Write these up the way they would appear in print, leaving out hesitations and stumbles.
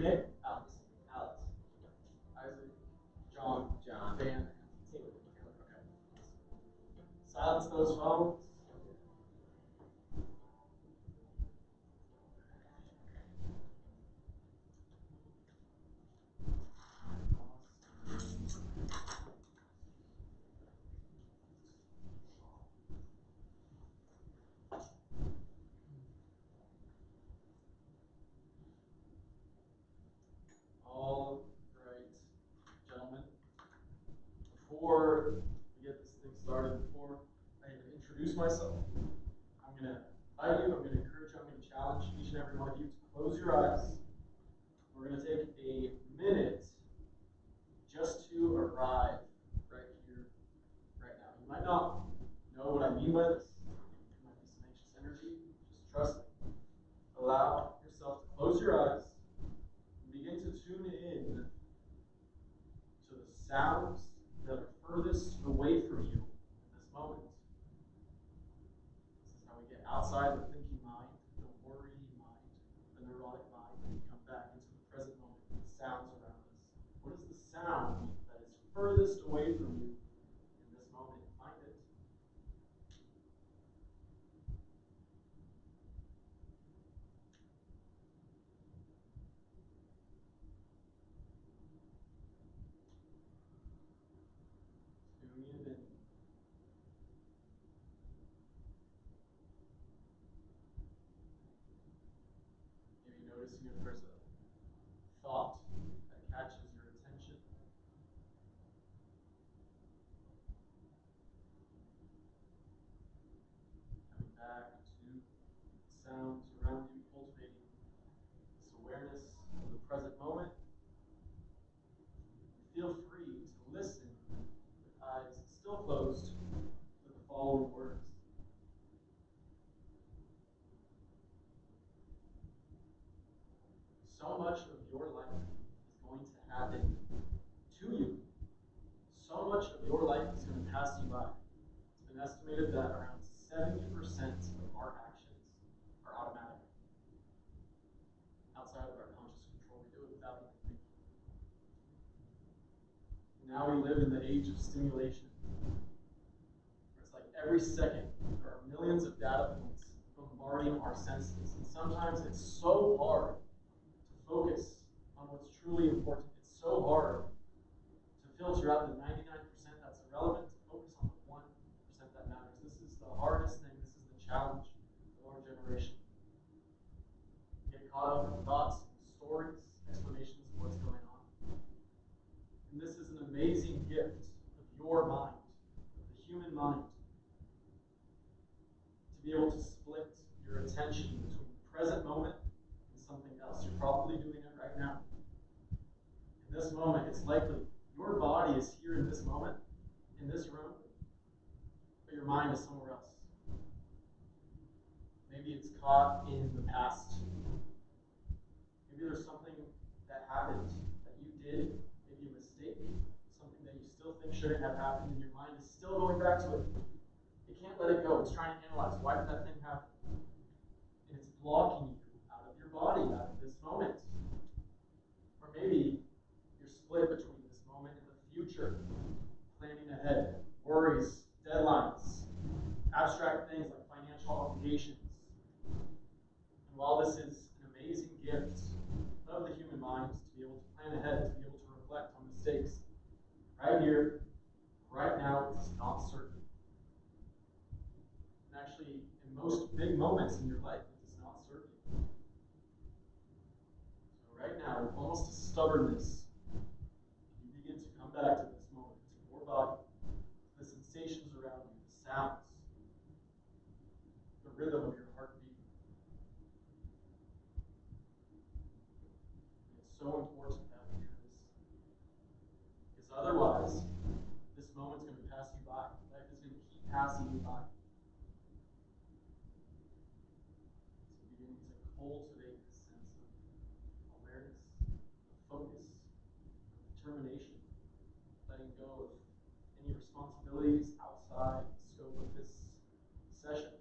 your name? Alex. Alex. Isaac. John. John. Dan. Okay. Silence those phones. All right, gentlemen. Before we get this thing started, before I even introduce myself, I'm going to invite you, I'm going to encourage you, I'm going to challenge each and every one of you to close your eyes. We're going to take a minute just to arrive right here, right now. You might not know what I mean by this. There might be some anxious energy. Just trust me. Allow yourself to close your eyes and begin to tune in to the sounds that are furthest away from you in this moment. This is how we get outside the thinking mind, the worry mind, the neurotic mind, and we come back into the present moment, the sounds around us. What is the sound that is furthest away from you in this moment? Find it. Tune it in. Maybe noticing if there's a thought that catches your attention. Coming back to the sounds around you, cultivating this awareness of the present moment. Feel free to listen with eyes still closed to the following words. So much of your life is going to happen to you. So much of your life is going to pass you by. It's been estimated that around 70% of our actions are automatic. Outside of our conscious control, we do it without even thinking. Now we live in the age of stimulation. Where it's like every second there are millions of data points bombarding our senses. And sometimes it's so hard to focus on what's truly important. It's so hard to filter out the 99% that's irrelevant, to focus on the 1% that matters. This is the hardest thing. This is the challenge of our generation. Get caught up in thoughts, stories, explanations of what's going on. And this is an amazing gift of your mind, of the human mind, to be able to split your attention between the present moment and something else. You're probably doing it right now. In this moment, it's likely your body is here in this moment, in this room, but your mind is somewhere else. Maybe it's caught in the past. Maybe there's something that happened that you did, maybe a mistake, something that you still think shouldn't have happened, and your mind is still going back to it. It can't let it go. It's trying to analyze, why did that thing happen? And it's blocking you out of your body, out of this moment. Or maybe you're split between this moment and the future, planning ahead, worries, deadlines, abstract things like financial obligations. And while this is an amazing gift of the human mind to be able to plan ahead, to be able to reflect on mistakes, right here, right now, it's not certain. And actually, in most big moments in your life, it does not serve you. So right now, with almost a stubbornness, you begin to come back to this moment, to your body, to the sensations around you, the sounds, the rhythm of your heartbeat. And it's so important that we do this. Because otherwise, this moment's going to pass you by. Life is going to keep passing you by. So beginning to cultivate this sense of awareness, of focus, of determination, letting go of any responsibilities outside the scope of this session.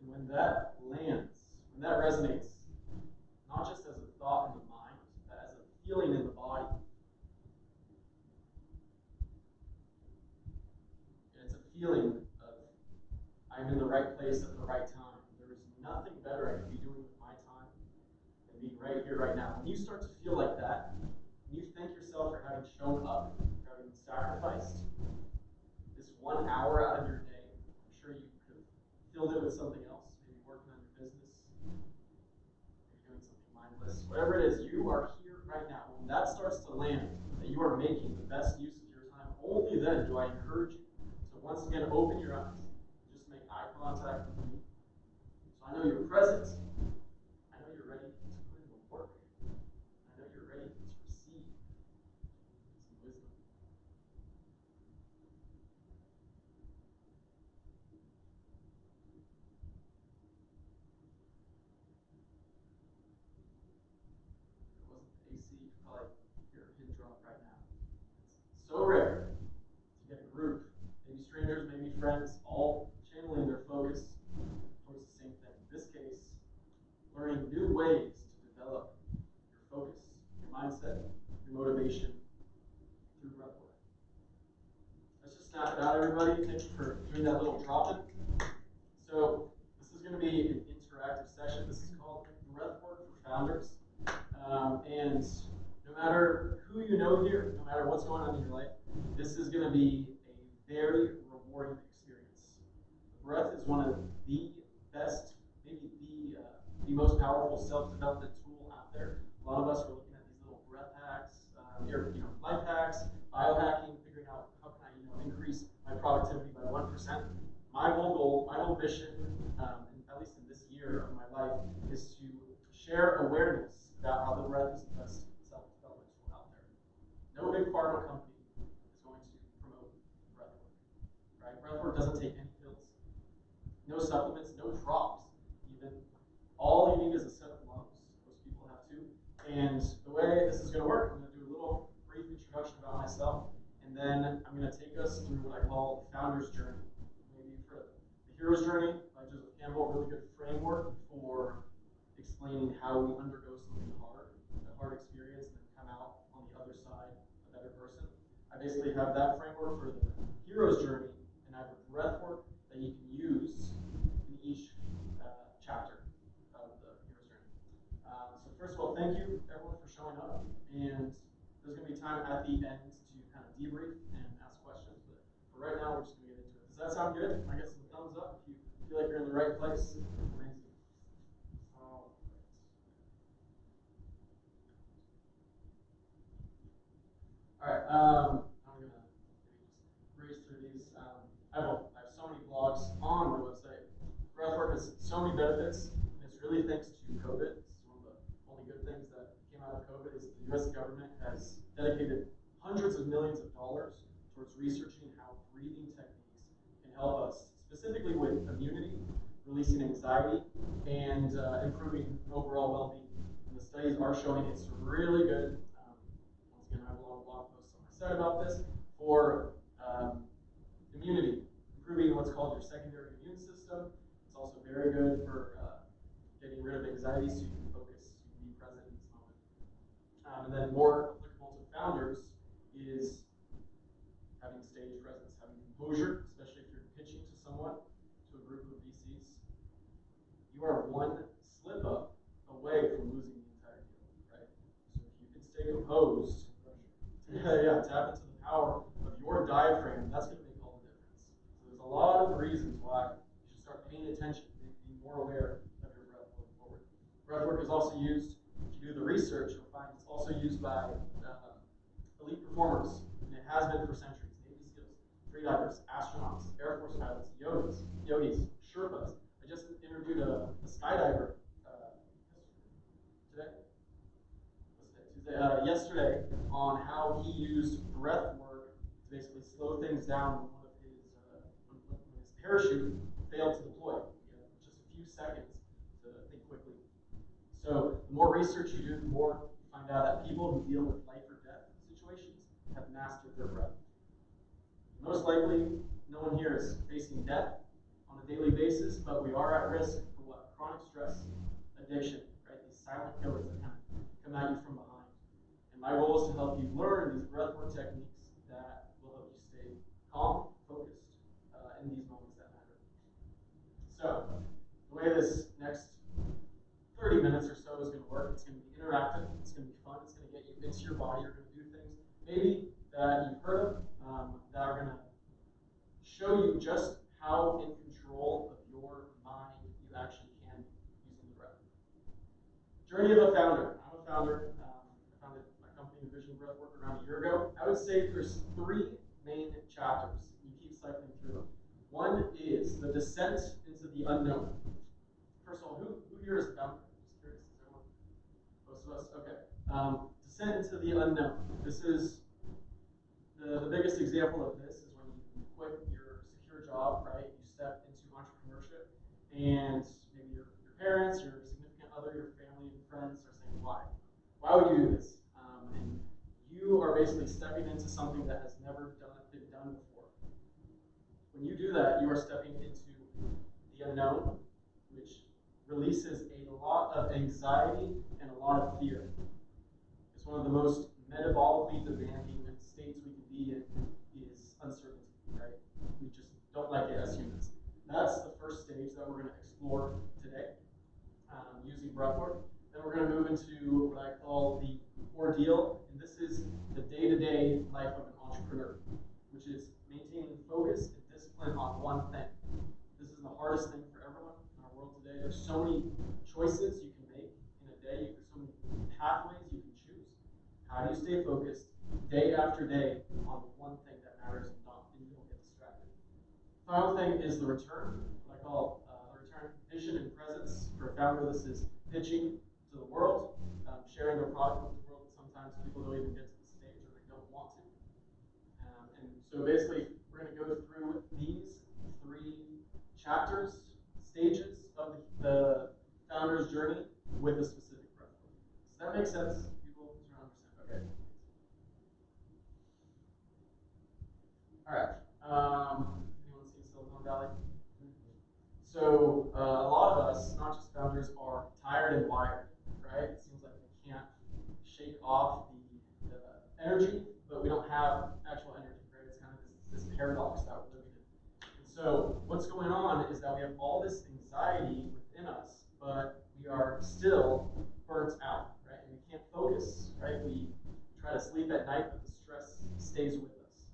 And when that lands, when that resonates, feeling of I'm in the right place at the right time. There is nothing better I could be doing with my time than being right here, right now. When you start to feel like that, when you thank yourself for having shown up, for having sacrificed this 1 hour out of your day, I'm sure you could have filled it with something else, maybe working on your business, maybe doing something mindless. Whatever it is, you are here right now. When that starts to land, that you are making the best use of your time, only then do I encourage you to once again open your eyes. Just make eye contact with me. So I know you're present. I know you're ready to put in the work. I know you're ready to receive some wisdom. If it wasn't the AC, you could probably hear a pin drop right now. It's so rare to get a group, maybe strangers, maybe friends, all channeling their focus towards the same thing. In this case, learning new ways to develop your focus, your mindset, your motivation through breathwork. Let's just snap it out, everybody. Thank you for doing that little drop-in. So this is going to be an interactive session. This is called Breathwork for Founders. And no matter who you know here, no matter what's going on in your life, this is going to be a very rewarding experience. Breath is one of the best, maybe the most powerful self-development tool out there. A lot of us are looking at these little breath hacks, life hacks, biohacking, figuring out how can I increase my productivity by 1%. My whole goal, my whole mission, at least in this year of my life, is to share awareness about how the breath is the best self-development tool out there. No big pharma company is going to promote breathwork, right? Breathwork doesn't take any pills, no supplements, no drops, even. All you need is a set of lungs. Most people have two. And the way this is going to work, I'm going to do a little brief introduction about myself, and then I'm going to take us through what I call the founder's journey. Maybe for the hero's journey by Joseph Campbell, a really good framework for explaining how we undergo something hard, a hard experience, and then come out on the other side a better person. I basically have that framework for the hero's journey, and I have a breathwork that you can use in each chapter of the hero's journey. So first of all, thank you everyone for showing up, and there's going to be time at the end to kind of debrief and ask questions, but for right now we're just going to get into it. Does that sound good? I get some thumbs up if you feel like you're in the right place. Amazing. All right, I'm going to maybe just race through these. I have so many blogs on my website. Breathwork has so many benefits, and it's really thanks to COVID. It's one of the only good things that came out of COVID is the U.S. government has dedicated hundreds of millions of dollars towards researching how breathing techniques can help us, specifically with immunity, releasing anxiety, and improving overall well-being. And the studies are showing it's really good. Once again, I have a lot of blog posts on my site about this for immunity, improving what's called your secondary immune system. It's also very good for getting rid of anxiety so you can focus, you can be present in this moment. And then more applicable to founders is having stage presence, having composure, especially if you're pitching to someone, to a group of VCs. You are one slip up away from losing the entire deal, right? So if you can stay composed, tap into the power of your diaphragm, that's going to make all the difference. So there's a lot of reasons why you should start paying attention, be more aware of your breath going forward. Breathwork is also used, if you do the research, you'll find it's also used by elite performers, and it has been for centuries. Navy SEALs, freedivers, astronauts, Air Force pilots, yogis, Sherpas. I just interviewed a skydiver yesterday on how he used breath work to basically slow things down when his parachute failed to deploy. He had just a few seconds to think quickly. So the more research you do, the more you find out that people who deal with life or death situations have mastered their breath. Most likely, no one here is facing death on a daily basis, but we are at risk for what? Chronic stress, addiction, right? These silent killers that kind of come at you from behind. And my goal is to help you learn these breathwork techniques that will help you stay calm, focused, show you just how in control of your mind you actually can be using the breath. Journey of a founder. I'm a founder. I founded my company EnVision Breathwork around a year ago. I would say there's 3 main chapters. You keep cycling through them. One is the descent into the unknown. First of all, who here is a founder? Just curious. Is everyone? Most of us? Okay. Descent into the unknown. This is the biggest example of this is when you quit your secure job, right? You step into entrepreneurship, and maybe your parents, your significant other, your family and friends are saying, why? Why would you do this? And you are basically stepping into something that has never been done before. When you do that, you are stepping into the unknown, which releases a lot of anxiety and a lot of fear. It's one of the most metabolically demanding states we can be in is uncertainty, right? We just don't like it as humans. That's the first stage that we're going to explore today using breathwork. Then we're going to move into what I call the ordeal, and this is the day-to-day life of an entrepreneur, which is maintaining focus and discipline on one thing. This is the hardest thing for everyone in our world today. There's so many choices you can make in a day. There's so many pathways you can choose. How do you stay focused day after day on the one thing that matters and you don't get distracted? Final thing is the return, what I call the return, vision and presence. For a founder, this is pitching to the world, sharing their product with the world. Sometimes people don't even get to the stage or they don't want to. And so basically, we're going to go through these 3 chapters, stages of the founder's journey with a specific breath. Does that make sense? People understand? Okay. All right. Anyone seen Silicon Valley? So a lot of us, not just founders, are tired and wired, right? It seems like we can't shake off the energy, but we don't have actual energy, right? It's kind of this paradox that we're living in. And so what's going on is that we have all this anxiety within us, but we are still burnt out, right? And we can't focus, right? We try to sleep at night, but the stress stays with us.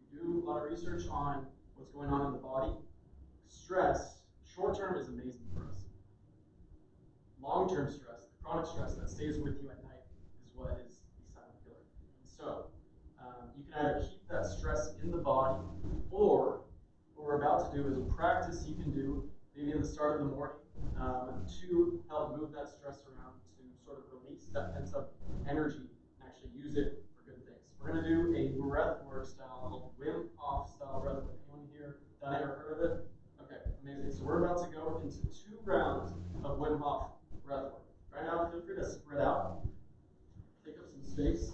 If you do a lot of research on what's going on in the body, stress, short term is amazing for us. Long-term stress, the chronic stress that stays with you at night is what is the silent killer. And so you can either keep that stress in the body, or what we're about to do is a practice you can do maybe in the start of the morning to help move that stress around, to sort of release that pent-up energy and actually use it for good things. We're going to do a breathwork style called Wim Hof style breathwork. Anyone here done it or heard of it? Okay, amazing. So we're about to go into 2 rounds of Wim Hof breathwork. Right now, feel free to spread out, take up some space.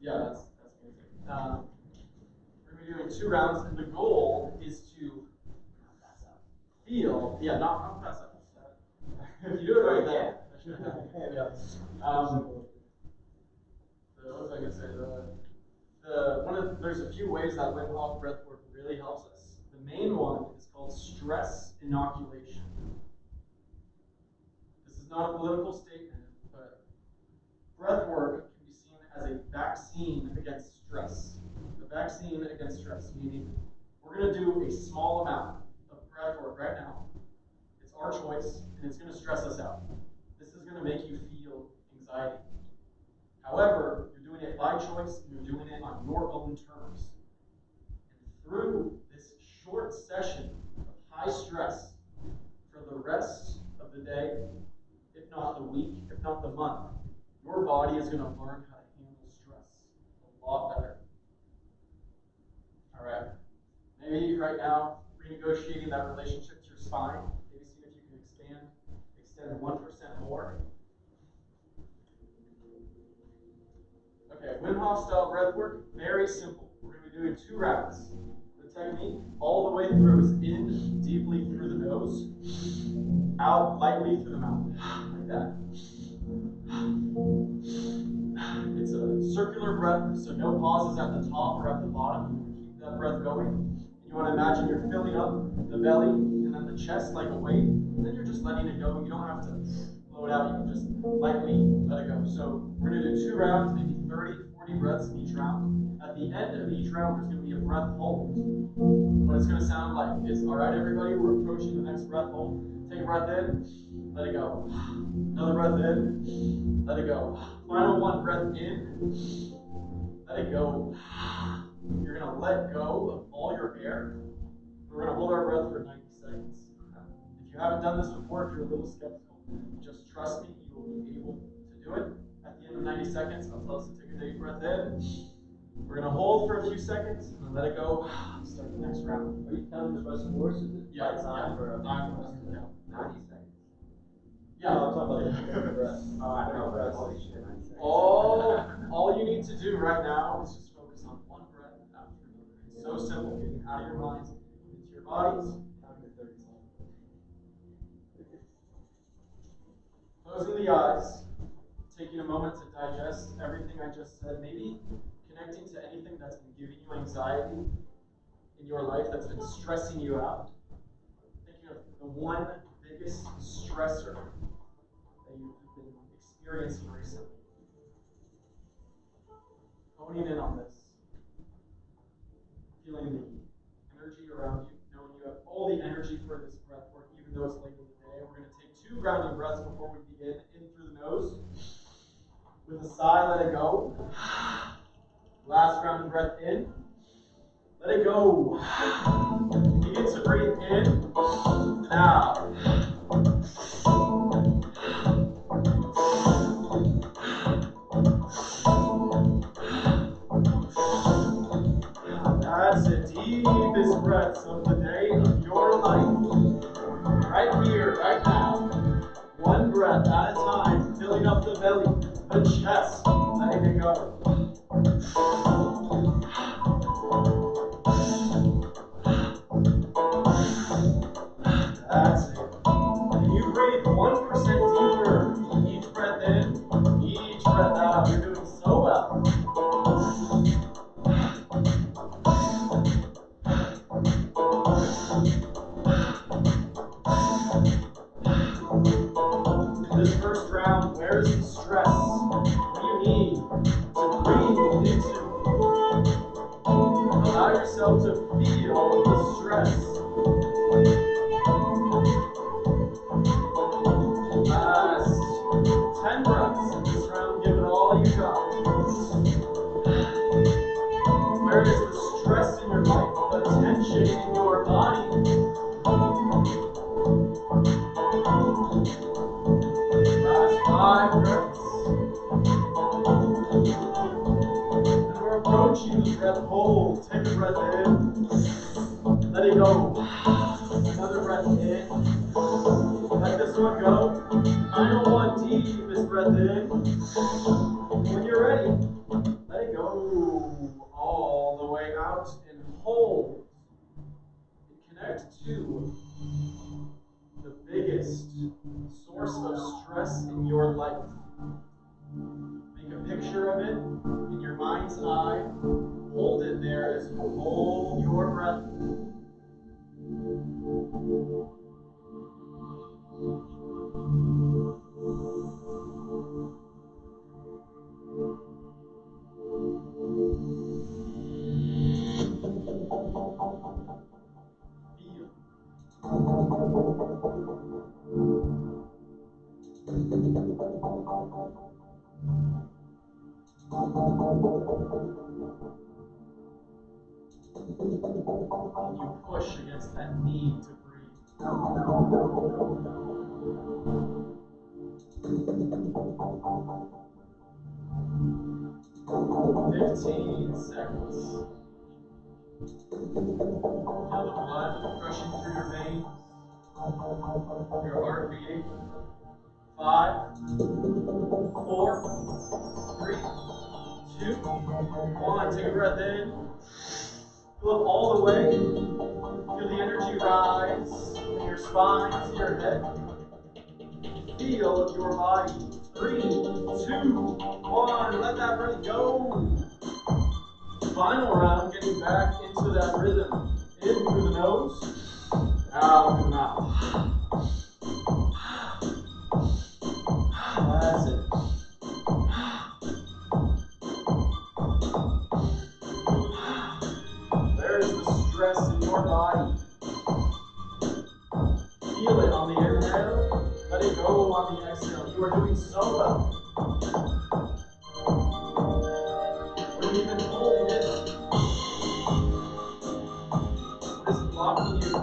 Yeah, that's amazing. We're going to be doing 2 rounds, and the goal is to feel, not pass out. If you do it right there, yeah. What was I going to say? There's a few ways that Wim Hof breathwork really helps us. The main one is called stress inoculation. This is not a political statement, but breathwork can be seen as a vaccine against stress. A vaccine against stress, meaning we're going to do a small amount of breathwork right now. It's our choice, and it's going to stress us out. This is going to make you feel anxiety. However, you're doing it by choice, and you're doing it on your own terms. And through this short session of high stress for the rest of the day, if not the week, if not the month, your body is going to learn how to handle stress a lot better. All right. Maybe right now, renegotiating that relationship to your spine. Maybe see if you can extend 1% more. Okay, Wim Hof style breathwork, very simple. We're going to be doing 2 rounds. The technique all the way through is in deeply through the nose, out lightly through the mouth, like that. It's a circular breath, so no pauses at the top or at the bottom. You keep that breath going. You want to imagine you're filling up the belly and then the chest like a weight, and then you're just letting it go. You don't have to blow it out. You can just lightly let it go. So we're going to do 2 rounds, maybe 30, 40 breaths in each round. At the end of each round, there's going to be a breath hold. What it's going to sound like is, all right, everybody, we're approaching the next breath hold. Take a breath in, let it go. Another breath in, let it go. Final one, breath in, let it go. You're going to let go of all your air. We're going to hold our breath for 90 seconds. If you haven't done this before, if you're a little skeptical, just trust me, you will be able to do it. At the end of 90 seconds, I'll tell us to take a deep breath in. We're going to hold for a few seconds and let it go. Start the next round. Are you counting the rest of the Is it time for a 90 seconds? Yeah, I'm talking about the breath. Oh, I know. All you need to do right now is just focus on one breath after another. It's so simple, getting out of your minds into your bodies. Counting to 30 seconds. Closing the eyes, taking a moment to digest everything I just said. Maybe connecting to anything that's been giving you anxiety in your life, that's been stressing you out. Thinking of the one biggest stressor that you've been experiencing recently. Honing in on this. Feeling the energy around you, knowing you have all the energy for this breath work, even though it's late in the day. We're going to take 2 grounding breaths before we begin. In through the nose. With a sigh, let it go. Last grounding breath in. Let it go. Begin to breathe in and out. That's the deepest breaths of the day of your life. Right here, right now. One breath at a time, filling up the belly, the chest, letting it go. That's it. And you breathe 1% deeper. Each breath in, each breath out. You're doing so well. This first round, where's the stress? What do you need to breathe into? Allow yourself to feel the stress. Last 10 breaths in this round. Give it all you got. Where is the stress in your life? The tension in your body? Last 5 breaths. And we're approaching the breath hold. Take a breath in. Let it go. Another breath in. Let this one go. Final one, deepest breath in. When you're ready, let it go all the way out and hold. And connect to the biggest source of stress in your life. Make a picture of it in your mind's eye. Hold it there as you hold your breath. Feel. And you push against that need to breathe. 15 seconds. Feel the blood rushing through your veins, your heart beating. 5, 4, 3, 2, 1. Take a breath in. Fill up all the way. Feel the energy rise from your spine to your head. Feel your body. 3, 2, 1. Let that breath go. Final round, getting back into that rhythm. In through the nose, out through the mouth. That's it. body. Feel it on the inhale. Let it go on the exhale. You are doing so well. What are you even holding in? What is blocking you?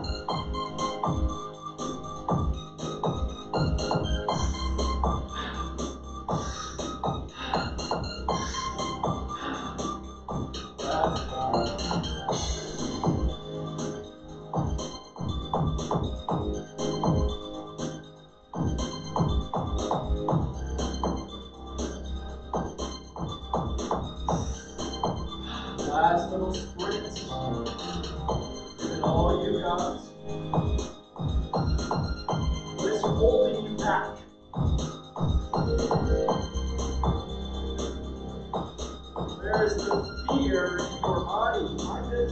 Last little sprint. Give it all you got. What is holding you back? Where is the fear in your body? Find it.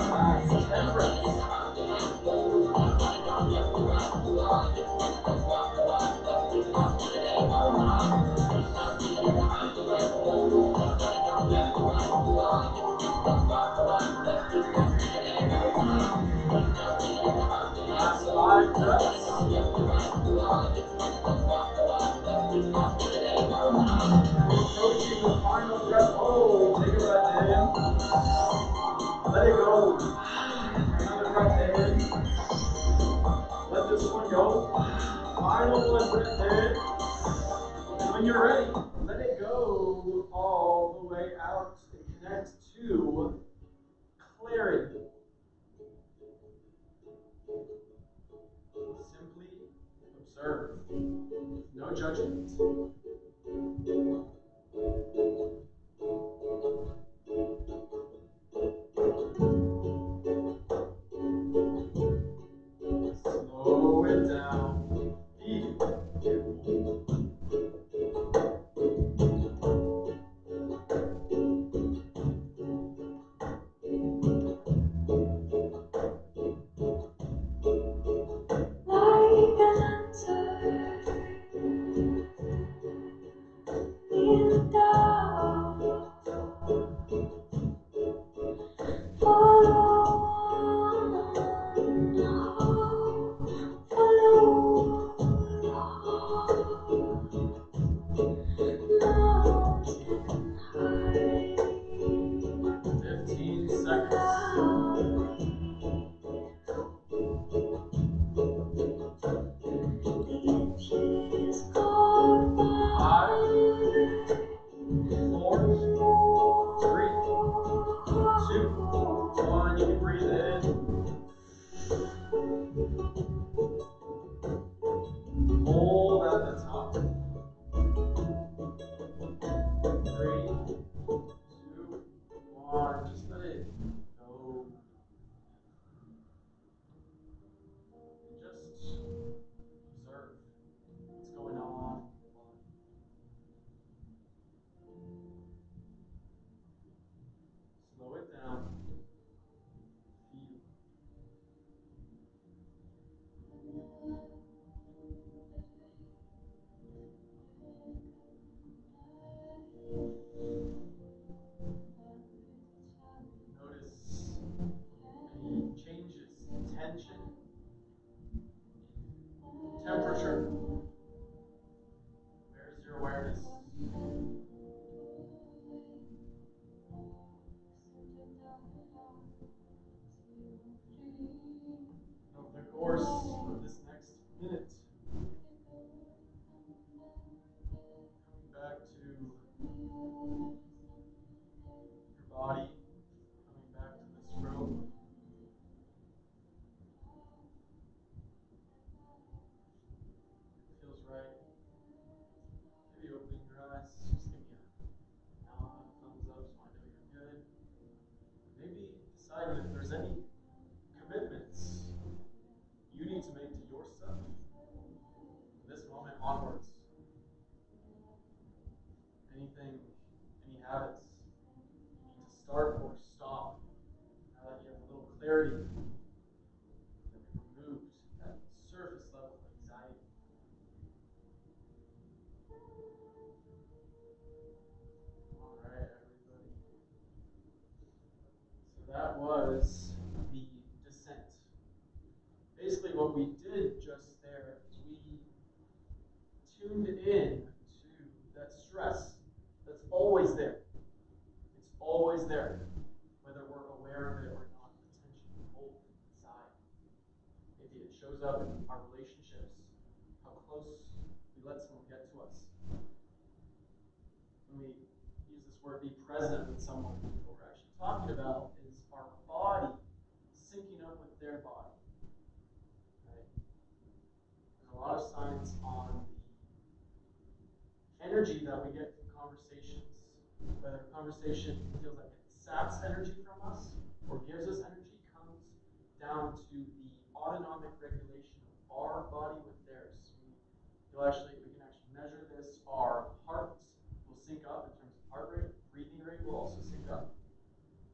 Last 10 breaths. Last 5 breaths. Approaching the final breath. Oh, take a breath in. Let it go. Another breath in. Let this one go. Final one, breath in. And when you're ready, let it go all the way out and connect to clarity. Simply observe. No judgment. Slow it down. Feel. Like an answer in doubt. Follow on, follow on, mountain high. 15 seconds. The edge is caught by 4, 3, 2, 1. You can breathe in. Hold at the top. 3, 2, 1. Just let it go. And just observe what's going on in your body. Slow it down. Feel. Notice any changes in tension, in temperature. Where's your awareness? Of the course of this next minute. Coming back to your body, coming back to this room. Feels right. Maybe opening your eyes. Just give me a nod, thumbs up, so I know you're good. Maybe deciding if there's any commitments you need to make to yourself from this moment onwards. Anything, any habits you need to start or stop now that you have a little clarity that we've removed that surface level anxiety. that was the descent. Basically, what we did just there is we tuned in to that stress that's always there. It's always there, whether we're aware of it or not. The tension we hold inside. Maybe it shows up in our relationships, how close we let someone get to us. When we use this word be present with someone, what we're actually talking about is our body syncing up with their body. Right? There's a lot of science on the energy that we get from conversations, whether a conversation feels like it saps energy from us or gives us energy, comes down to the autonomic regulation of our body with theirs. We can actually measure this. Our hearts will sync up in terms of heart rate, breathing rate will also sync up.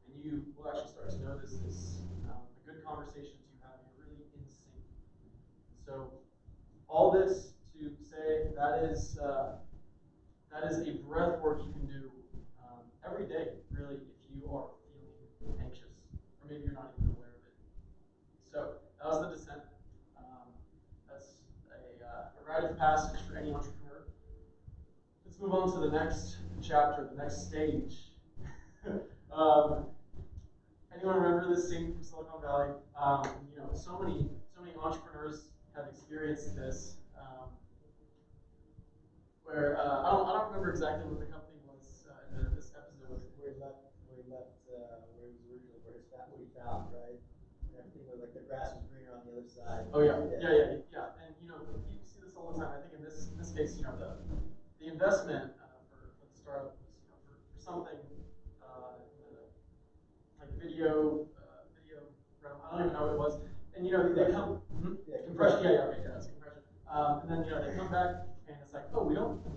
And you will actually start to notice this. The good conversations you have, you're really in sync. And so, all this to say that is a breath work you can do every day, really, if you are feeling anxious, or maybe you're not even aware of it. So that was the descent. That's a rite of passage for any entrepreneur. Let's move on to the next chapter, the next stage. Anyone remember this scene from Silicon Valley? So many entrepreneurs have experienced this. Where I don't remember exactly what the company was in this episode. Where he left, where he was originally, where he found, right? Everything was like the grass was greener on the other side. Oh yeah. And you see this all the time. I think in this case, the investment for the startup was for something like video realm. I don't even know what it was. And they come compression. It's compression. And then they come back and it's like, oh, we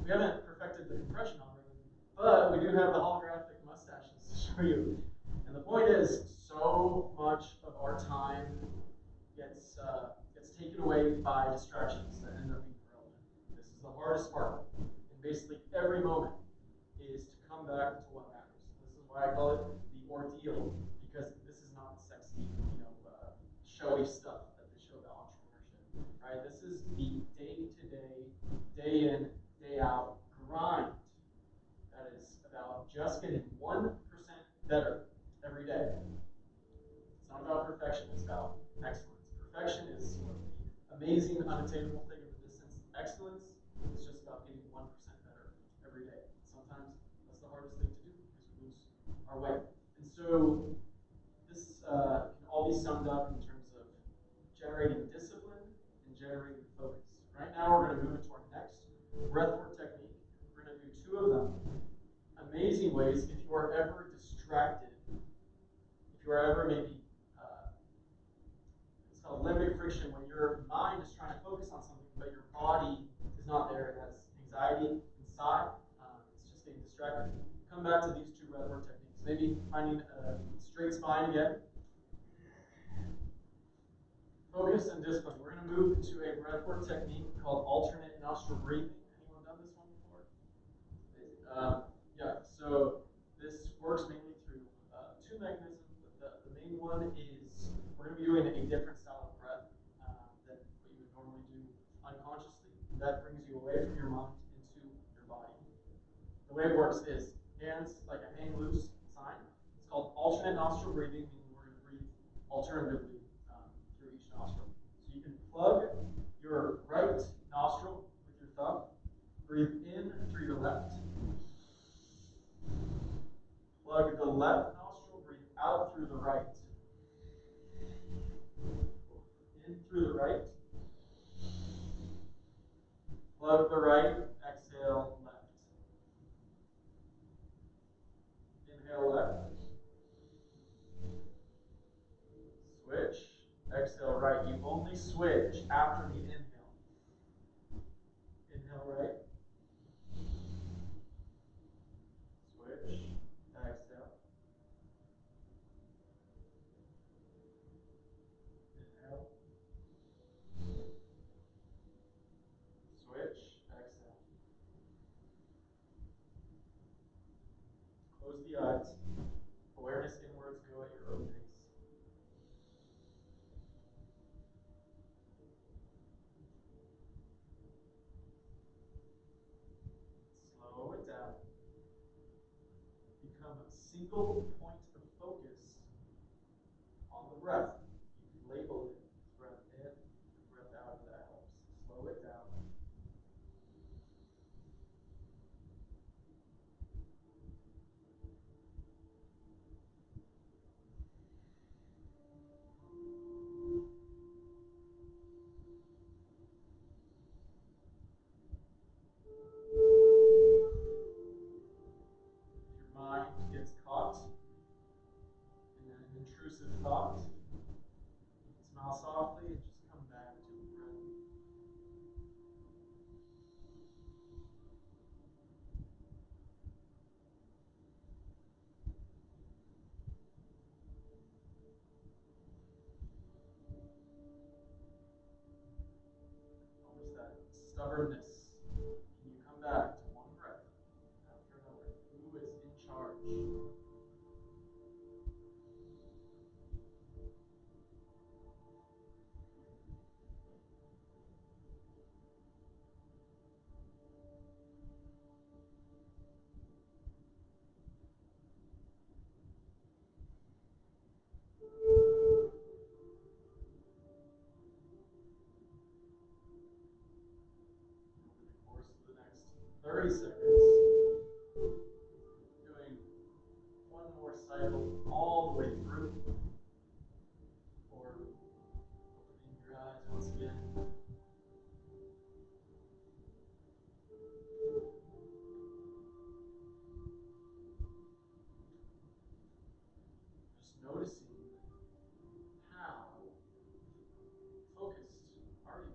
haven't perfected the compression algorithm, but we do have the holographic mustaches to show you. And the point is, so much of our time gets taken away by distractions that end up being irrelevant. This is the hardest part. And basically every moment is to come back to what matters. This is why I call it the ordeal, because this is not the sexy, showy stuff that they show about entrepreneurship. Right? This is the day-to-day, day in, day out grind that is about just getting 1% better every day. It's not about perfection, it's about excellence. Perfection is sort of the amazing, unattainable thing of the distance. Excellence is just about getting 1% better every day. Sometimes that's the hardest thing to do because we lose our way. And so this can all be summed up in terms of generating discipline and generating focus. Right now we're going to move into our next breathwork technique. We're going to do two of them. Amazing ways if you are ever distracted, if you are ever maybe it's called limbic friction, when your mind is trying to focus on something but your body is not there. It has anxiety inside. It's just getting distracted. Come back to these two breathwork techniques. Maybe finding a straight spine again. Focus and discipline. We're going to move into a breathwork technique called alternate nostril breathing. Anyone done this one before? So this works mainly through two mechanisms. The main one is we're going to be doing a different style of breath than what you would normally do unconsciously. That brings you away from your mind into your body. The way it works is hands like a hang loose sign. It's called alternate nostril breathing, meaning we're going to breathe alternatively through each nostril. So you can plug your right nostril with your thumb, breathe in through your left. Plug the left nostril, breathe out through the right. In through the right. Plug the right, exhale left. Inhale left. Switch, exhale right. You only switch after the inhale. Inhale right. Switch, exhale. Inhale. Switch, exhale. Close the eyes. Awareness inwards, go at your own pace. a single point of focus on the breath. You can label it breath in, breath out, if that helps. Slow it down. If your mind gets caught in an intrusive thought, you can smile softly and just come back to the breath. Notice that stubbornness. Can you come back to one breath after another? Who is in charge? Over the course of the next 30 seconds, doing one more cycle all the way through, or opening your eyes once again. Just noticing how focused are you?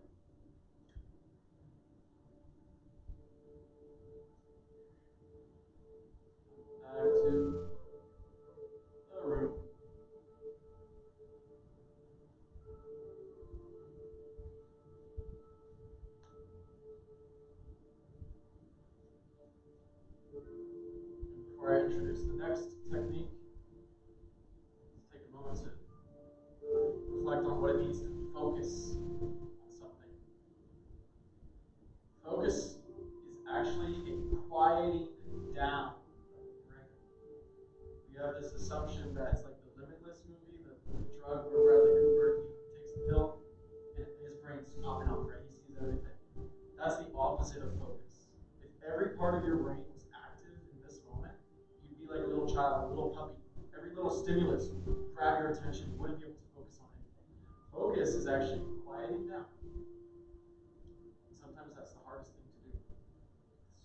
Back to the room. And before I introduce the next technique, let's take a moment to reflect on what it means to focus on something. Focus is actually a quieting down of the brain. We have this assumption that it's like the Limitless movie, the drug where Bradley Cooper takes the pill, and his brain's popping off, right? He sees everything. That's the opposite of focus. If every part of your brain was active in this moment, you'd be like a little child, a little puppy. Every little stimulus would grab your attention. You wouldn't be able to focus on anything. Focus is actually quieting down. And sometimes that's the hardest thing to do.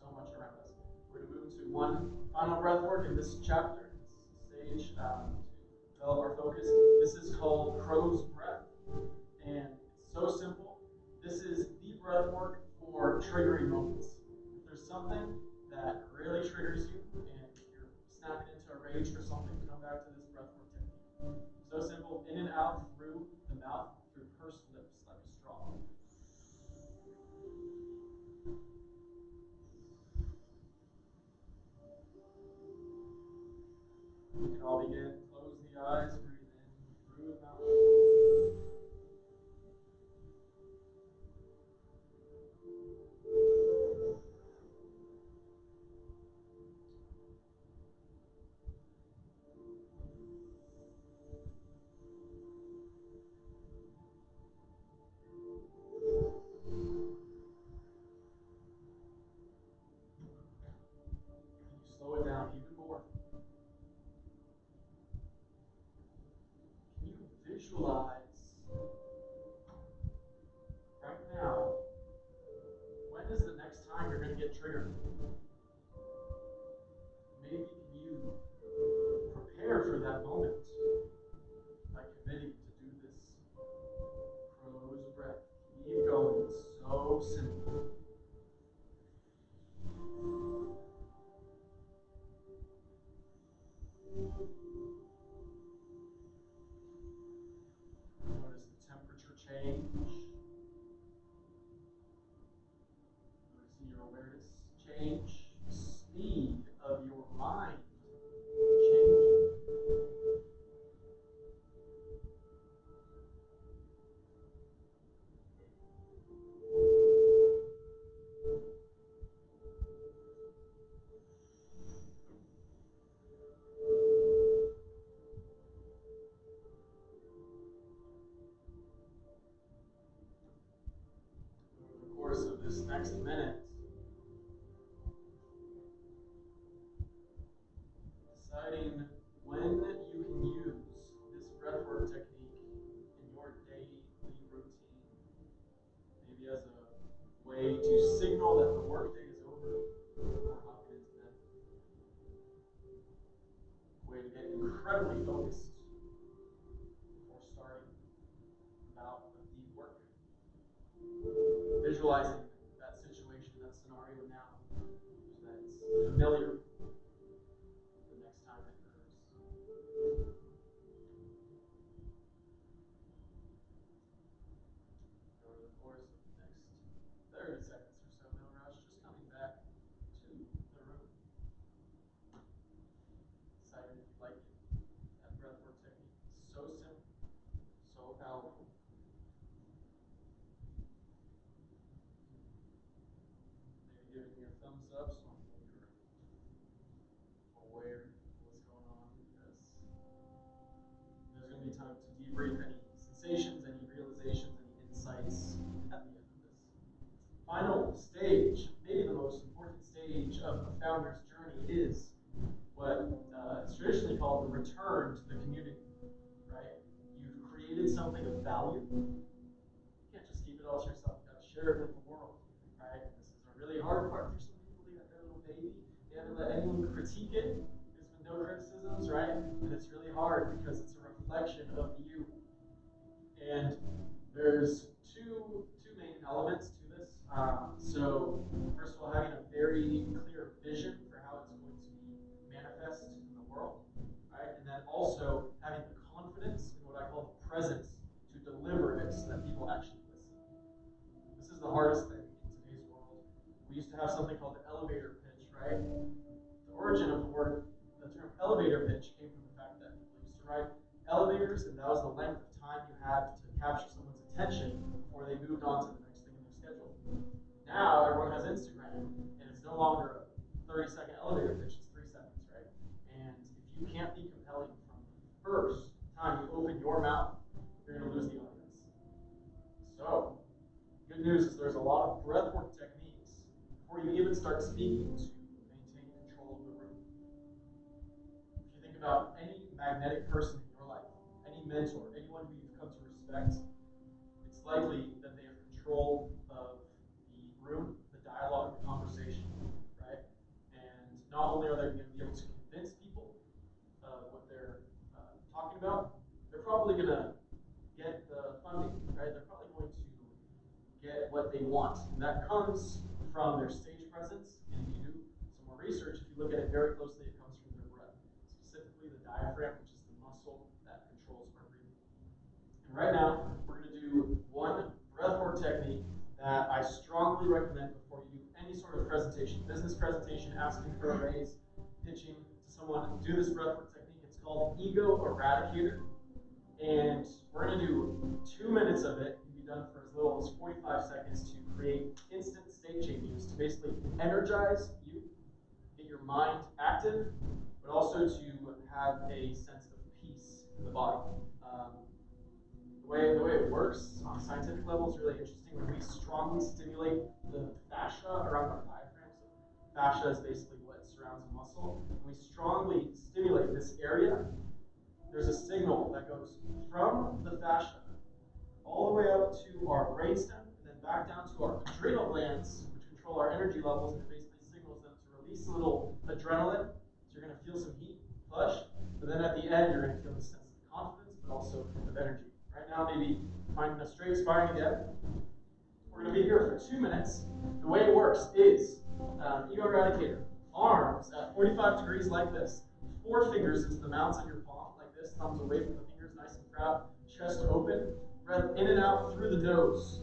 So much around us. We're going to move to one final breath work in this chapter, this stage, to develop our focus. This is called crow's breath. And it's so simple. This is the breath work for triggering moments. If there's something that really triggers you and you're snapping into a rage or something, come back to this breath work technique. So simple, in and out through the mouth, through pursed lips like a straw. We can all begin. Close the eyes, breathe in through the mouth. Can you slow it down even more? Can you visualize right now, when is the next time you're going to get triggered? Maybe can you prepare for that moment by committing to do this crow's breath? Keep going. It's so simple. Notice the temperature change. Noticing your awareness change. The speed of your mind changing. explain when you can use this breathwork technique in your daily routine. Maybe as a way to signal that the workday is over before hopping into bed. A way to get incredibly focused before starting about the deep work. Visualizing that situation, that scenario now, so that it's familiar the next time it occurs. Over the course of the next 30 seconds or so, no rush, just coming back to the room. Deciding if you like it. That breathwork technique is so simple, so powerful. Maybe giving me a thumbs up so I know you're aware of what's going on, because there's going to be time to debrief any sensations, any realizations, any insights at the end of this. Final stage, maybe the most important stage of a founder's journey, is what is traditionally called the return to the community, right? You've created something of value. You can't just keep it all to yourself. You've got to share it with the world, right? This is a really hard part for some people. They got their little baby. They haven't let anyone critique it. There's been no criticisms, right? And it's really hard because it's a reflection of you. And there's two main elements to this. So first of all, having a very clear vision for how it's going to be manifest in the world, right? And then also having the confidence in what I call the presence to deliver it so that people actually listen. This is the hardest thing in today's world. We used to have something called the elevator pitch, right? The origin of the term elevator pitch came from the fact that people used to ride elevators, and that was the length of time you had to capture someone's attention before they moved on to the next thing in their schedule. Now everyone has Instagram, and it's no longer a 30-second elevator pitch, it's 3 seconds, right? And if you can't be compelling from the first time you open your mouth, you're going to lose the audience. So, good news is there's a lot of breathwork techniques before you even start speaking to maintain control of the room. If you think about any magnetic person in your life, any mentor, anyone who you've come to respect, it's likely that they have control of the room, the dialogue, the conversation, right? And not only are they going to be able to convince people of what they're talking about, they're probably going to get the funding, right? They're probably going to get what they want. And that comes from their stage presence. And if you do some more research, if you look at it very closely, it comes from their breath, specifically the diaphragm, which is the muscle that controls our breathing. And right now, we're going to do one breathwork technique that I strongly recommend before you do any sort of presentation, business presentation, asking for a raise, pitching to someone. Do this breathwork technique. It's called Ego Eradicator. And we're going to do 2 minutes of it. It can be done for as little as 45 seconds to create instant state changes, to basically energize you, get your mind active, but also to have a sense of peace in the body. The way it works on a scientific level is really interesting. When we strongly stimulate the fascia around our diaphragm, so fascia is basically what surrounds a muscle, and we strongly stimulate this area, there's a signal that goes from the fascia all the way up to our brainstem, and then back down to our adrenal glands, which control our energy levels, and it basically signals them to release a little adrenaline. So you're going to feel some heat, flush, but then at the end, you're going to feel the sense of confidence, but also of energy. Right now, maybe finding a straight spine again. We're going to be here for 2 minutes. The way it works is Ego Eradicator. Arms at 45 degrees like this. 4 fingers into the mounds of your palm like this. Thumbs away from the fingers, nice and proud. Chest open. Breath in and out through the nose.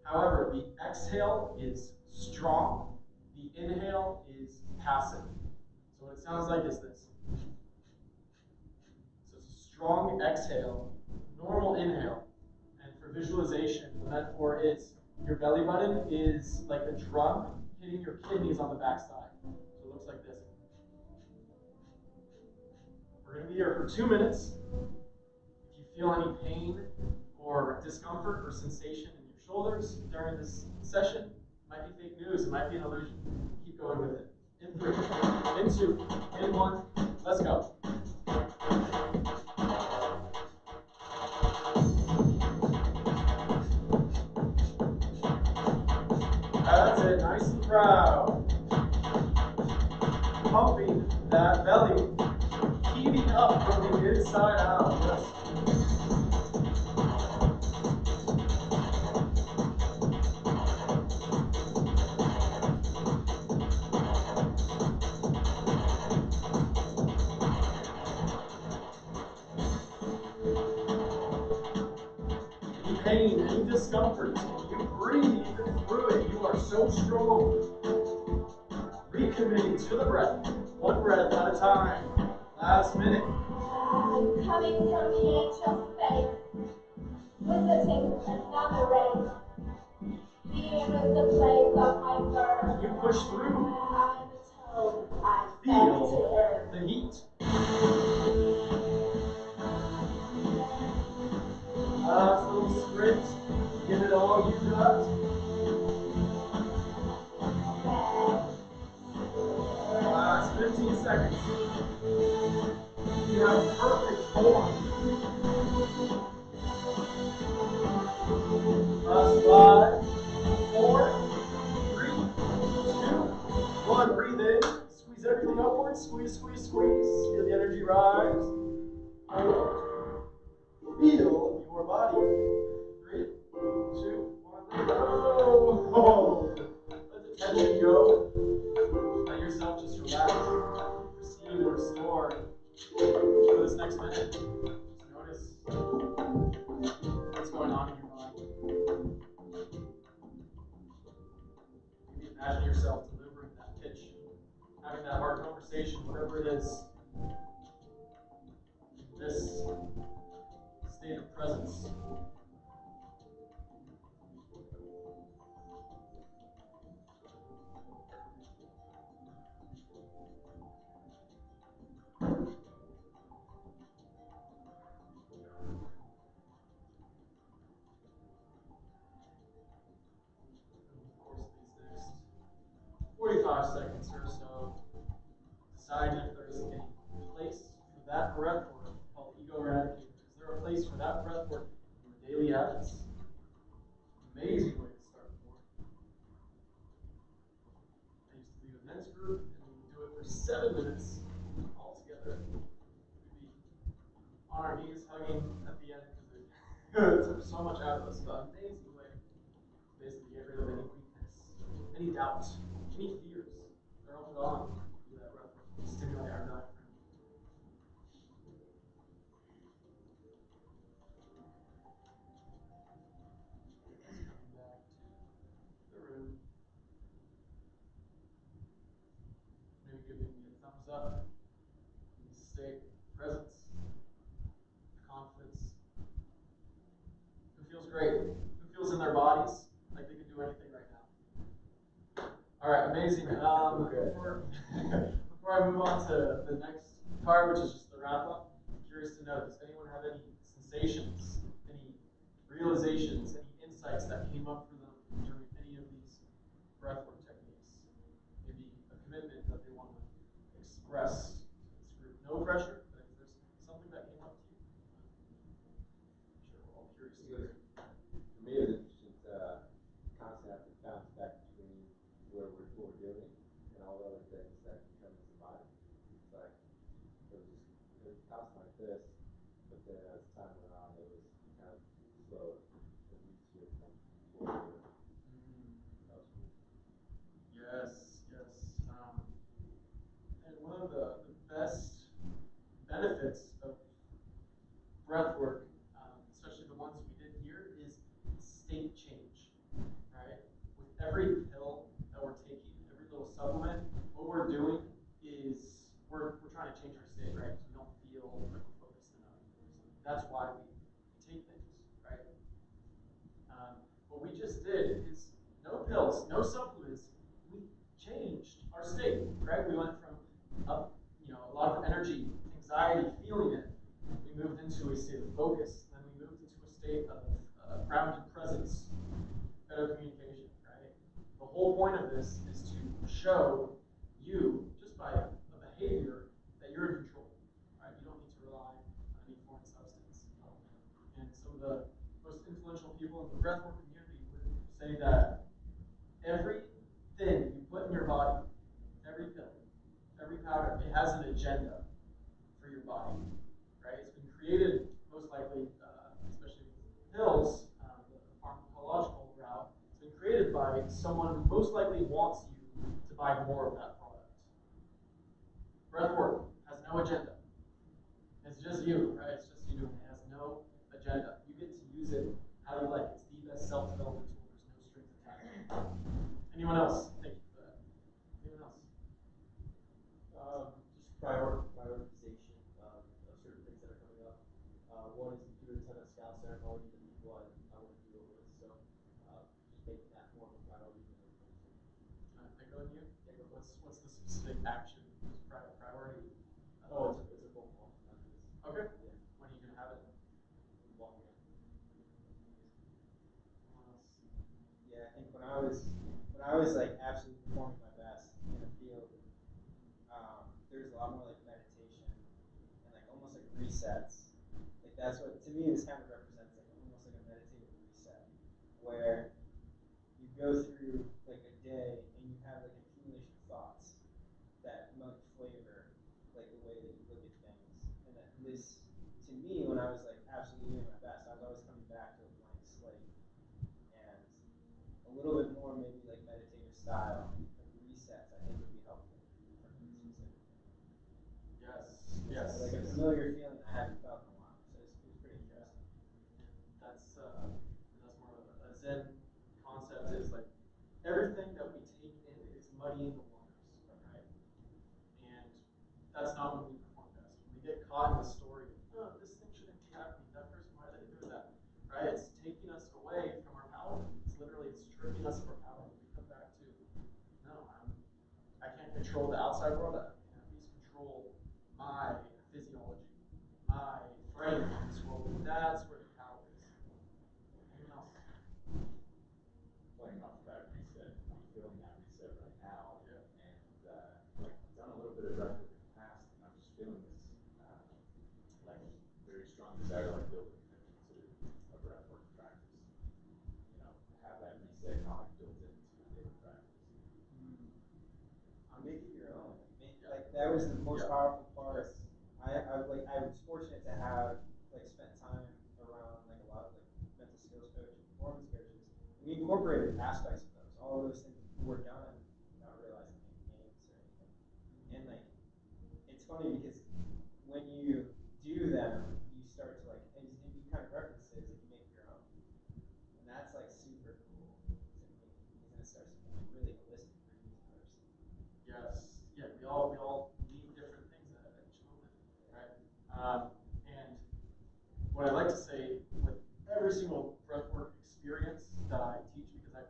However, the exhale is strong. The inhale is passive. So what it sounds like is this. So it's a strong exhale, normal inhale. And for visualization, the metaphor is your belly button is like a drum hitting your kidneys on the backside. So it looks like this. We're going to be here for 2 minutes. If you feel any pain or discomfort or sensation in your shoulders during this session, it might be fake news, it might be an illusion. Keep going with it. In 3, in 2, in 1, Let's go. That's it, nice and proud. Pumping that belly, heaving up from the inside out. Yes. Any pain, any discomfort, you breathe through it. You are so strong. Recommitting to the breath, one breath at a time. Last minute. I'm coming from the edge of space, visiting another race. Here is the place of my birth. You push through. I'm told I fell to Feel earth. the heat. Last little sprint. Give it all you got. Last 15 seconds. You have perfect form. Last 5, 4, 3, 2, 1. Breathe in. Squeeze everything upwards. Squeeze, squeeze, squeeze. Feel the energy rise. Feel your body. 3, 2, 1. Let go. Oh. Let the tension go. Let yourself just relax. Receive and restore for this next minute. Just notice what's going on in your mind. Maybe imagine yourself delivering that pitch, having that hard conversation, whatever it is. This state of presence. Over the course of these next 45 seconds or so, deciding if there's any place for that breath work called ego eradicator. Is there a place for that breath work in your daily habits? Amazing way to start the morning. I used to lead a men's group, and we would do it for 7 minutes all together. We'd be on our knees hugging at the end because it took so much out of us. But amazing way to basically get rid of any weakness, any doubt, any fears. They're all gone. Do that breath work. Stimulate our diaphragm. Coming back to the room. Maybe giving me a thumbs up. State, presence, confidence. Who feels great? Who feels in their bodies like they can do anything right now? All right, amazing. Before I move on to the next part, which is just the wrap up, I'm curious to know, does anyone have any sensations, any realizations, any insights that came up for them during any of these breathwork techniques? Maybe a commitment that they want to express to this group. No pressure, but if there's something that came up to you, I'm sure we're all curious to hear. For me, it's interesting to constantly have to bounce back between what we're doing and all the other things that can come into the body. It's like it was constant like this, but then as time went on, it was kind of slower. It used to come forward. That was cool. Yes, yes. And one of the best benefits of breath work, especially the ones we did here, is state change, right? With every pill that we're taking, every little supplement, what we're doing is we're trying to change our state, right? So we don't feel like we're focused enough. So that's why we take things, right? What we just did is no pills, no supplements. We changed our state, right? We went from a lot of energy, anxiety, feeling it. We moved into a state of focus. Then we moved into a state of grounded presence, better communication, right? The whole point of this is to show you, just by a behavior, that you're in control. breathwork community would say that everything you put in your body, every pill, every powder, it has an agenda for your body, right? It's been created most likely, especially with pills, the pharmacological route. It's been created by someone who most likely wants you to buy more of that product. Breathwork has no agenda. It's just you, right? It's just you. It has no agenda. You get to use it how you like. It's the best self-development tool. There's no strings attached. Anyone else? Thank you for that. Anyone else? Just prioritization of certain things that are coming up. One is to do a ton of scout ceremonies and people I want to do it with. So just making that more of a priority than everything. Pick on you. What's the specific action? Priority? Oh, it's a phone call. Okay. Yeah. When are you gonna have it? Walking out. Anyone else? Yeah, I think when I was like absolutely performing my best in the field, there's a lot more like meditation and like almost like resets. Like that's what to me this kind of represents like almost like a meditative reset, where you go through like a day and you have like accumulation of thoughts that might flavor like the way that you look at things. And that this to me when I was like absolutely doing my best, I was always coming back to a blank slate. And a little bit more maybe like meditative style like resets I think would be helpful for me specifically. Yes. Like a familiar feeling I haven't felt in a while. So it's pretty interesting. That's more of a Zen concept. Is like everything that we take in is muddying the waters, right? And that's not when we perform best. When we get caught in the story, oh, this thing shouldn't be happening. That person, why are they doing that? Right? It's taking us away from our power. It's stripping us of our power. We come back to, no, I can't control the outside world. I can at least control my physiology, my frame in this world. And that's where the power is. Anyone else? Playing off of that reset, I'm feeling that reset right now. Yeah. And like I've done a little bit of breath work in the past, and I'm just feeling this like very strong desire to like build a commitment to a breath work practice. You know, have that reset kind of like built into daily practice. Make it your own. Like that was the most powerful part. I was fortunate to have like spent time around like a lot of like mental skills coaches, performance coaches. We incorporated aspects of those. All of those things were done without realizing any names or anything. And like it's funny because when you do them, you start to like and you kind of reference it, like you make your own. And that's like super cool to me because then it starts to become like really holistic for you as a person. Yes. Yeah, we all need different things at each moment, right? And what I like to say with every single breathwork experience that I teach, because I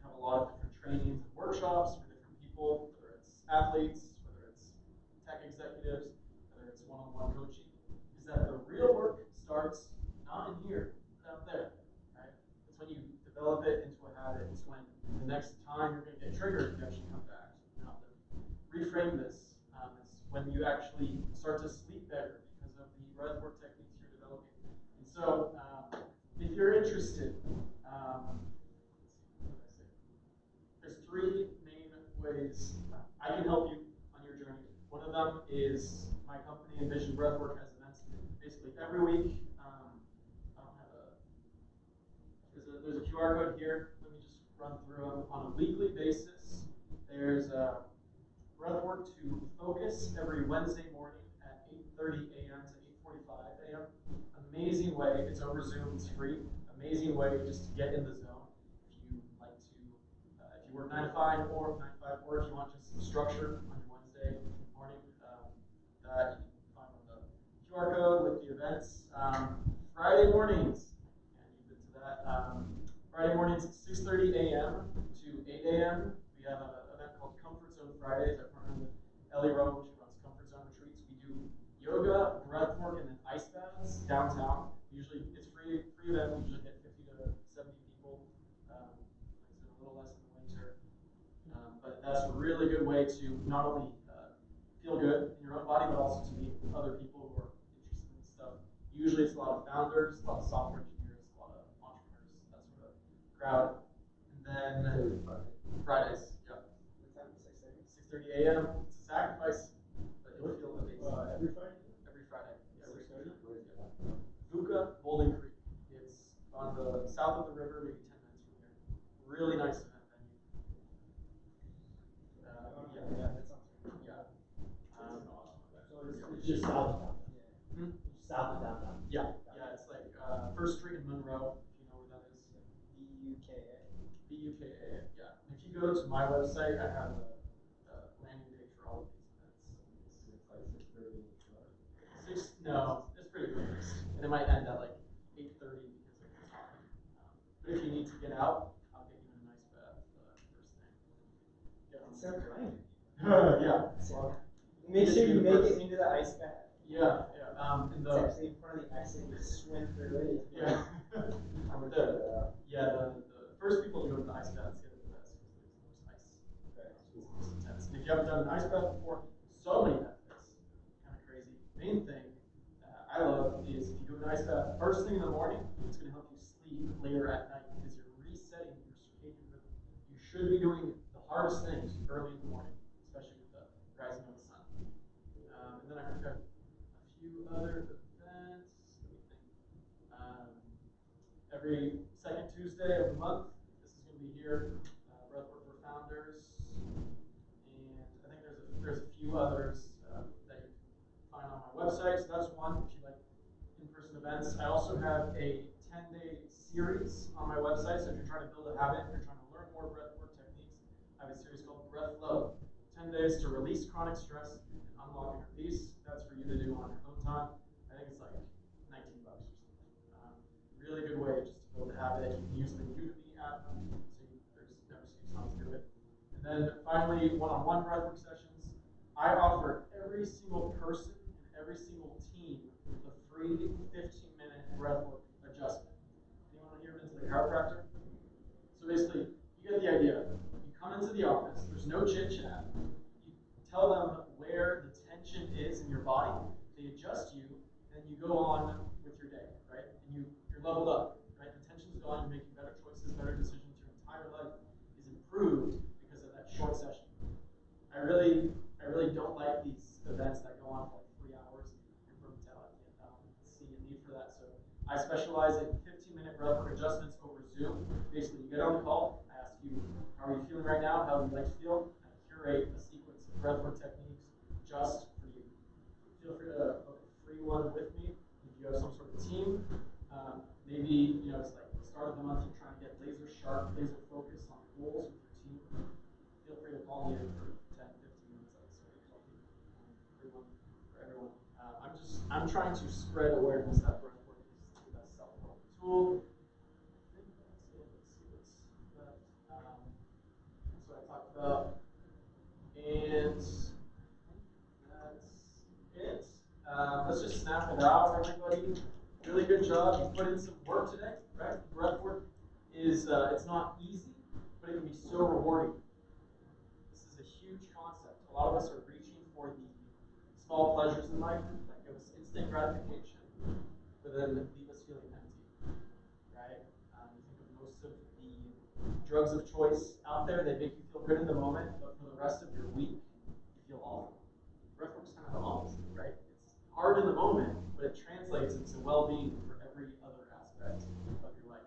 have a lot of different trainings and workshops for different people, whether it's athletes, whether it's tech executives, whether it's one-on-one coaching, is that the real work starts not in here, but out there, right? It's when you develop it into a habit. It's when the next time you're going to get triggered, you actually come back. Reframe this is when you actually start to sleep better because of the breathwork techniques you're developing. And so, if you're interested, there's three main ways I can help you on your journey. One of them is my company, EnVision Breathwork, has events basically every week. I don't have there's a QR code here. Let me just run through them on a weekly basis. There's Breathwork to Focus every Wednesday morning at 8:30 a.m. to 8:45 a.m. Amazing way. It's over Zoom. It's free. Amazing way just to get in the zone. If you like to, if you work 9 to 5 or if you want just some structure on your Wednesday morning, that you can find on the QR code with the events. Friday mornings, and you've been to that. Friday mornings at 6:30 a.m. to 8 a.m. We have an event called Comfort Zone Fridays. I partner with Ellie Rowe. She runs Comfort Zone retreats. We do yoga, breathwork, and then ice baths downtown. Usually, it's free event. We usually get 50 to 70 people. It's been a little less in the winter, but that's a really good way to not only feel good in your own body, but also to meet other people who are interested in stuff. Usually, it's a lot of founders, a lot of software engineers, a lot of entrepreneurs, that sort of crowd. And then Fridays, yeah. What time? 6:30. 6:30 a.m. It's a sacrifice, but you'll feel amazing. Every Friday? Every Friday. Yeah, 6:30? Where is it at? Vuka Bowling Creek. It's on the south of the river, maybe 10 minutes from here. Really nice event venue. Yeah, that sounds good. Yeah. So it's just south of downtown. Hmm? Just south of downtown. Yeah, yeah, it's like First Street in Monroe, if you know where that is. BUKA. BUKA, yeah. If you go to my website, I have a landing page for all of these events. It's like 6:30 in the car. No, it's pretty fast. And it might end at like 8:30 because of the time. But if you need to get out, I'll get you in a nice bath first thing. It's so kind. Yeah. So, make sure you make it into the ice bath. Yeah, yeah. It's actually in front of the exit. You swim through it. Yeah. How much The first people to go to the ice baths get it the best because there's the most ice. Right. It's most intense. And if you haven't done an ice bath before, so many benefits. Kind of crazy. Main thing I love is if you do an ice bath first thing in the morning, it's going to help you sleep later at night because you're resetting your circadian rhythm. You should be doing the hardest things early in the morning, especially with the rising of the sun. And then I think a few other events. Let me think. Every second Tuesday of the month, this is going to be here. Breathwork for Founders, and I think there's a few others that you can find on my website. So that's one if you like in-person events. I also have a 10-day series on my website. So if you're trying to build a habit, if you're trying to learn more breathwork techniques, I have a series called Breath Flow. 10 days to release chronic stress and unlock inner peace. That's for you to do on your own time. I think it's like $19 or something. Really good way just to build a habit. You can use the Udemy app, so there's no excuse not to do it. And then finally, one-on-one breathwork sessions. I offer every single person and every single team a free 15-minute breathwork adjustment. Anyone here been to the chiropractor? So basically, you get the idea. You come into the office, there's no chit-chat. You tell them where the tension is in your body, they adjust you, and you go on with your day, right? And you're leveled up, right? The tension's gone, you're making better choices, better decisions. Your entire life is improved because of that short session. I really don't like these events that go on for like 3 hours. You're burnt out. I don't see a need for that. So I specialize in 15-minute breathwork adjustments over Zoom. Basically, you get on the call. I ask you, how are you feeling right now? How would you like to feel? And I curate a sequence of breathwork techniques just for you. Feel free to book a free one with me if you have some sort of team. Maybe it's like the start of the month. You're trying to get laser sharp, laser focus on your goals with your team. Feel free to call me in for 10, 15 minutes of coffee. Free one for everyone. I'm trying to spread awareness that breathwork is the best self-help tool. I think that's it. Let's see what's left. That's what I talked about. And that's it. Let's just snap it out, everybody. Really good job. You put in some work today, right? Breathwork is it's not easy, but it can be so rewarding. This is a huge concept. A lot of us are reaching for the small pleasures in life that give us instant gratification, but then leave us feeling empty, right? You think of most of the drugs of choice out there, they make you feel good in the moment, but for the rest of your week, you feel awful. Breathwork's kind of the opposite, right? It's hard in the moment, but it translates into well-being for every other aspect of your life.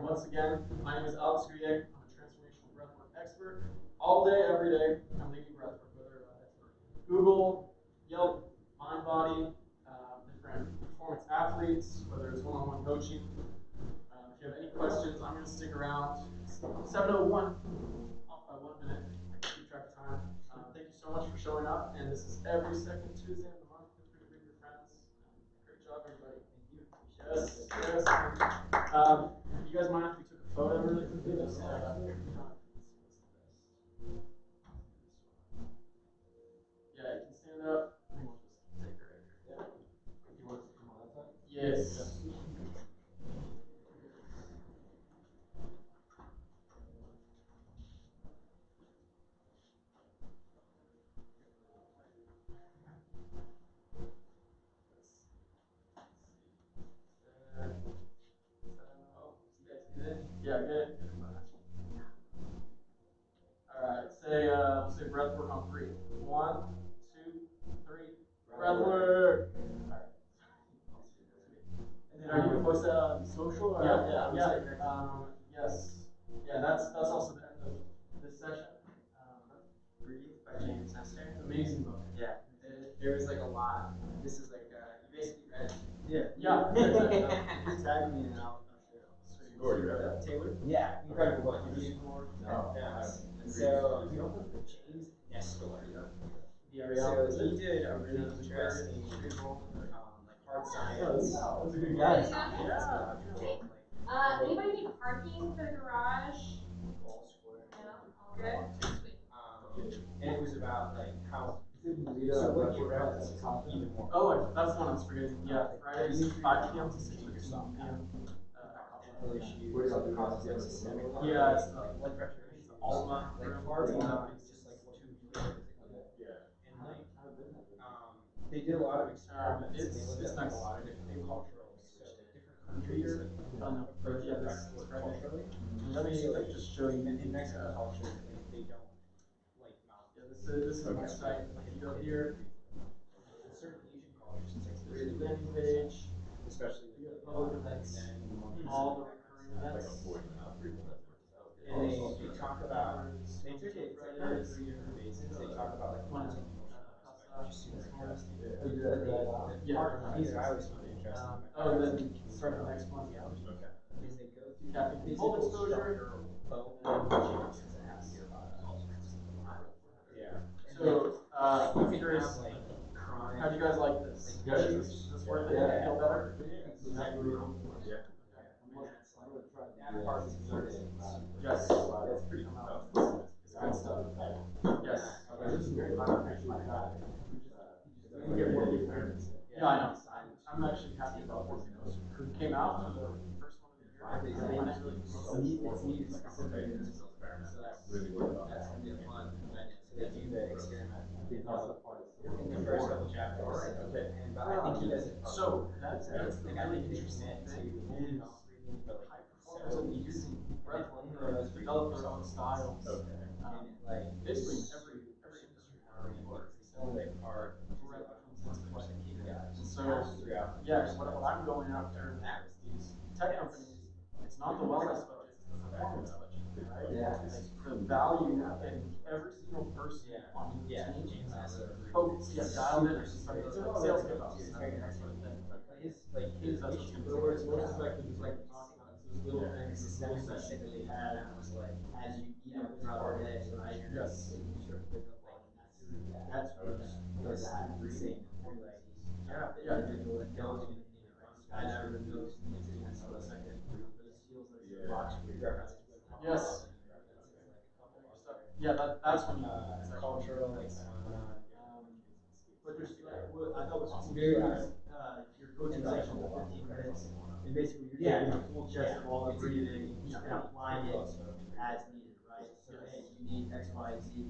Once again, my name is Alex Grieg. I'm a transformational breathwork expert. All day, every day, I'm leading breathwork, whether it's for Google, Yelp, MindBody, different performance athletes, whether it's one-on-one coaching. If you have any questions, I'm going to stick around. It's 7:01, off by 1 minute. I can keep track of time. Thank you so much for showing up, and this is every second Tuesday of the month. Feel free to bring your friends. Great job, everybody. Thank you. Yes, yes. You guys mind if we took a photo really quickly? Just yeah, you can stand up. I think we'll just take it right here. Yeah. You want us to come on that side? Yes. Oh, you guys get it? breathwork on three. 1, 2, 3. Breathwork. Alright. And then are you gonna post that on social or yes. Yeah, that's also the end of this session. Breathe by James Nestor. Amazing book. Yeah. There was like a lot. This is like you basically read it. Yeah. You tagged me and I'll share it. Sure, you read that? Taylor? Yeah, incredible book. You read more? No. So James Nestor. So he did a really interesting like hard science. That's a good guy. Yeah. Anybody need parking for the garage? All square. No? All good? Sweet. And it was about like how So what he read was even more. Oh, that's the one I was forgetting. Yeah, Fridays 5 p.m. to 6 p.m. Issues, causes like systemic harm, Yeah, it's blood pressure issues, Alma, like room. far beyond just like what we feel physically. Yeah. And like they did a lot of experiments and they It's looked at like nice. a lot of different cultural, so different countries approach Yeah, their this is breathwork culturally. Let me just show you. In Mexican culture, like they don't like mouth. Yeah, this is my site. If you go here, In certain Asian cultures, it's like there's really the landing page, especially with the public events, all the recurring events. And they talk about, they took it, it's like kind of 3 different phases. They talk about like the mental and emotional aspect, which is super interesting. The part for me that I was really interested in, Oh, then start the next one. Yeah. is they go through the Caffeine physical cold exposure. structure of bone changes it has. Yeah. So, You I'm can curious, have like chronic. how do you guys like this? Like, Is this worth it? Yeah. Feel better? Exactly. Yeah. That part is important. Yes. That's pretty tough. It's good stuff. Yes. This is very fun, actually. We get more experiments. Yeah, I know. I'm actually happy about this. It came out for the first one of the year. I didn't really promote it. Really good about That's that. gonna be a fun event. So they do the experiment in the first couple chapters. And but I think he does it. So that's Like I really think they interesting commit to thing only is not breathing for like high performers several will be weeks. using breath work And or then develop their own styles. Okay. And like Basically every industry or like our breath KPIs. so Throughout. yeah, what I'm going after is these tech companies. It's not the wellness budget, it's the performance budget, right? Yeah. It's the value in every single person on the team. Focus, yeah, dialed in. It's like sales kickoffs. That sort of thing. His That's issue what's was most effective is like those little things, systemic medicine that they had was like as you eat up throughout the day, right? Yes. That's what does that insane. Like, Yeah. individual that knows in I never knows things in that split second. Yes. Yeah, that's when you. Cultural like phenomenon. But there's what I thought was Very your coaching session for 15 minutes, and basically you're taking a full chest of all the breathing and applying it as needed, right? So hey, you need X, Y, Z.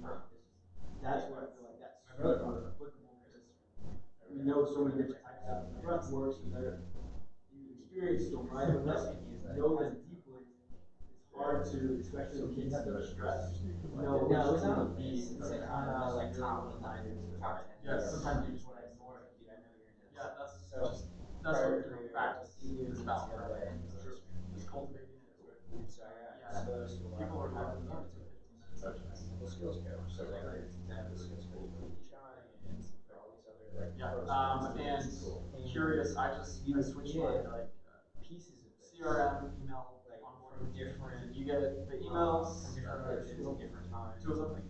That's where I feel like that's super applicable because we know so many different types of breath works and you experience them, right? But unless you know them deeply, it's hard to, especially when kids that are stressed. No, it's not a piece. It's like on like top 100, top 10. Yeah, sometimes you just want to ignore it. Yeah, that's practice. It's about just cultivating it. Yeah, people are talking about it. The skills coach. So like it's the skills coach for each guy and all these other like and curious, I switched my like pieces of this. CRM email Like on from different you get the emails from different coaches at different times. two of them.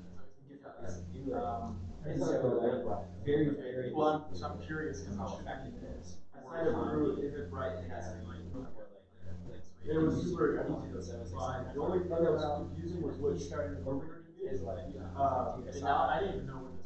And so very, very Well, I'm curious because how effective it is. I signed up for Eventbrite and that's it was super easy to find. The only thing that was confusing was what started program you did. is like now I didn't even know what